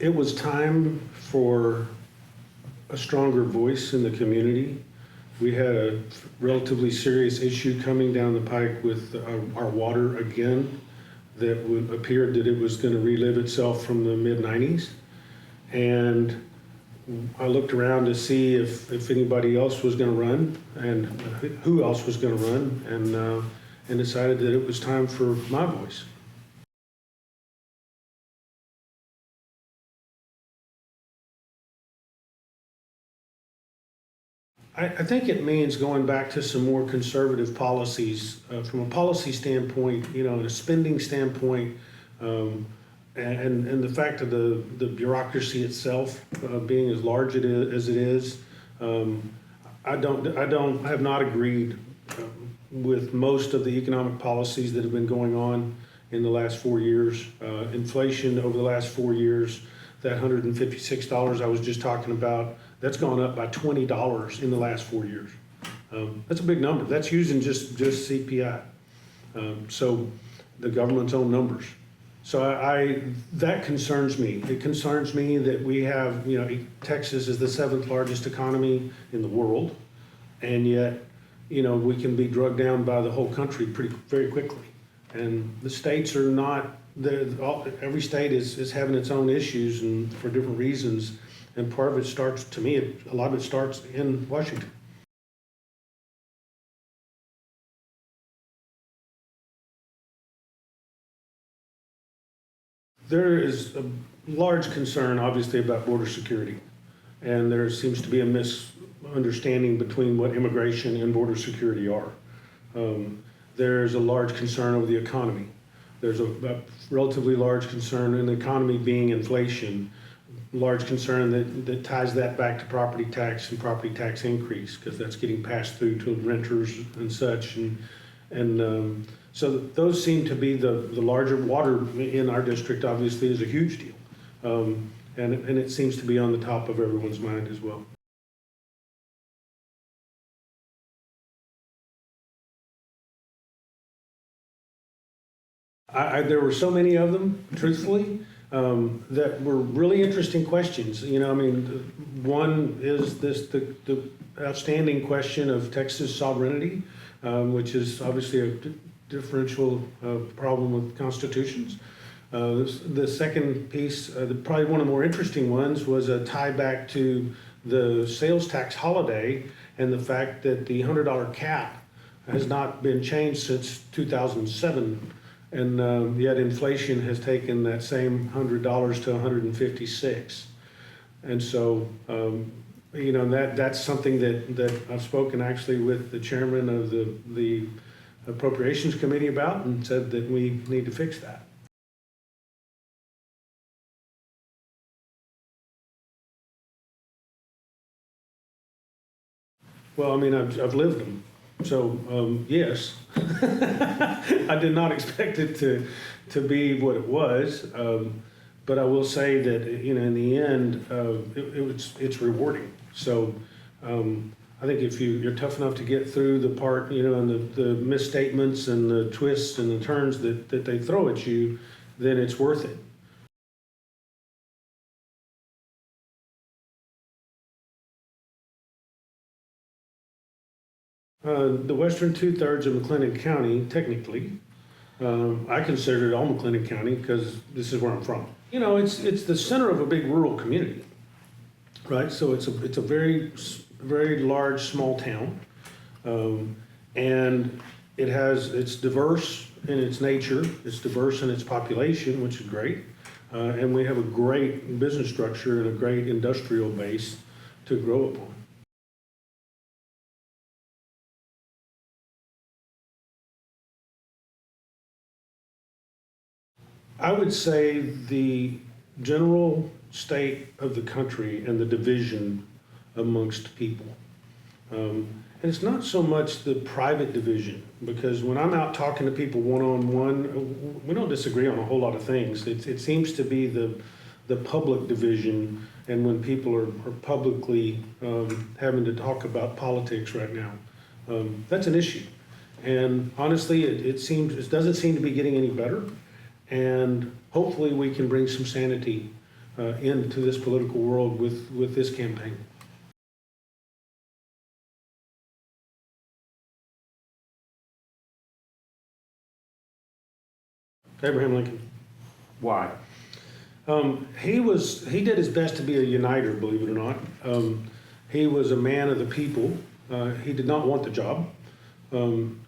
It was time for a stronger voice in the community. We had a relatively serious issue coming down the pike with our water again that appeared that it was going to relive itself from the mid-90s. And I looked around to see if anybody else was going to run and who else was going to run, and decided that it was time for my voice. I think it means going back to some more conservative policies from a policy standpoint, and a spending standpoint, and the fact of the bureaucracy itself being as large as it is. I have not agreed with most of the economic policies that have been going on in the last 4 years. Inflation over the last 4 years, that $156 I was just talking about, that's gone up by $20 in the last 4 years. That's a big number. That's using just CPI. So the government's own numbers. So that concerns me. It concerns me that we have, Texas is the 7th largest economy in the world, and yet, we can be drugged down by the whole country very quickly. And the states are not, every state is having its own issues and for different reasons. And part of it starts, to me, a lot of it starts in Washington. There is a large concern, obviously, about border security. And there seems to be a misunderstanding between what immigration and border security are. There's a large concern over the economy. There's a relatively large concern in the economy being inflation. Large concern that ties that back to property tax and property tax increase, because that's getting passed through to renters and such. And so those seem to be the larger. Water in our district obviously is a huge deal. And it seems to be on the top of everyone's mind as well. There were so many of them, truthfully, that were really interesting questions. One is the outstanding question of Texas sovereignty, which is obviously a differential problem with constitutions. The second piece, probably one of the more interesting ones, was a tie back to the sales tax holiday and the fact that the $100 cap has not been changed since 2007. And yet inflation has taken that same $100 to $156. And so, that's something that I've spoken actually with the chairman of the Appropriations Committee about, and said that we need to fix that. Well, I've lived them. So, yes, I did not expect it to be what it was, but I will say that, in the end, it's rewarding. So I think if you're tough enough to get through the part, and the misstatements and the twists and the turns that they throw at you, then it's worth it. The western 2/3 of McLennan County, technically, I consider it all McLennan County because this is where I'm from. It's the center of a big rural community, right? So it's a very, very large, small town, and it's diverse in its nature, it's diverse in its population, which is great, and we have a great business structure and a great industrial base to grow upon. I would say the general state of the country and the division amongst people. And it's not so much the private division, because when I'm out talking to people one-on-one, we don't disagree on a whole lot of things. It seems to be the public division, and when people are publicly having to talk about politics right now, that's an issue. And honestly, it doesn't seem to be getting any better. And hopefully we can bring some sanity into this political world with this campaign. Abraham Lincoln. Why? He did his best to be a uniter, believe it or not. He was a man of the people. He did not want the job.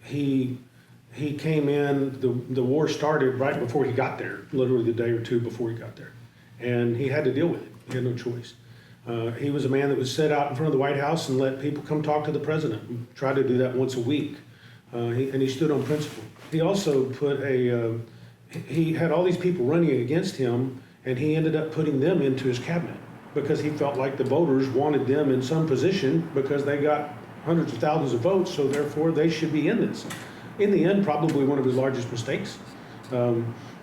He came in, the war started right before he got there, literally the day or two before he got there. And he had to deal with it. He had no choice. He was a man that would sit out in front of the White House and let people come talk to the president. Tried to do that once a week. And he stood on principle. He also he had all these people running against him, and he ended up putting them into his cabinet because he felt like the voters wanted them in some position because they got hundreds of thousands of votes, so therefore they should be in this. In the end, probably one of his largest mistakes,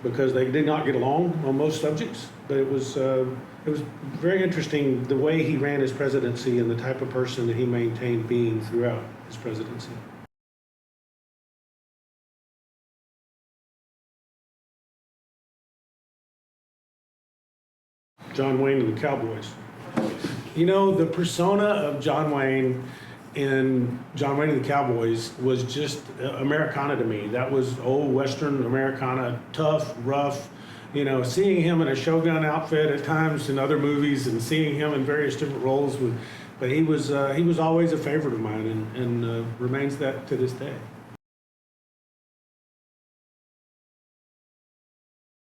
because they did not get along on most subjects. But it was very interesting the way he ran his presidency and the type of person that he maintained being throughout his presidency. John Wayne and the Cowboys. You know, the persona of John Wayne in John Wayne and the Cowboys was just Americana to me. That was old Western Americana, tough, rough. You know, seeing him in a Shogun outfit at times in other movies and seeing him in various different roles. But he was always a favorite of mine and remains that to this day.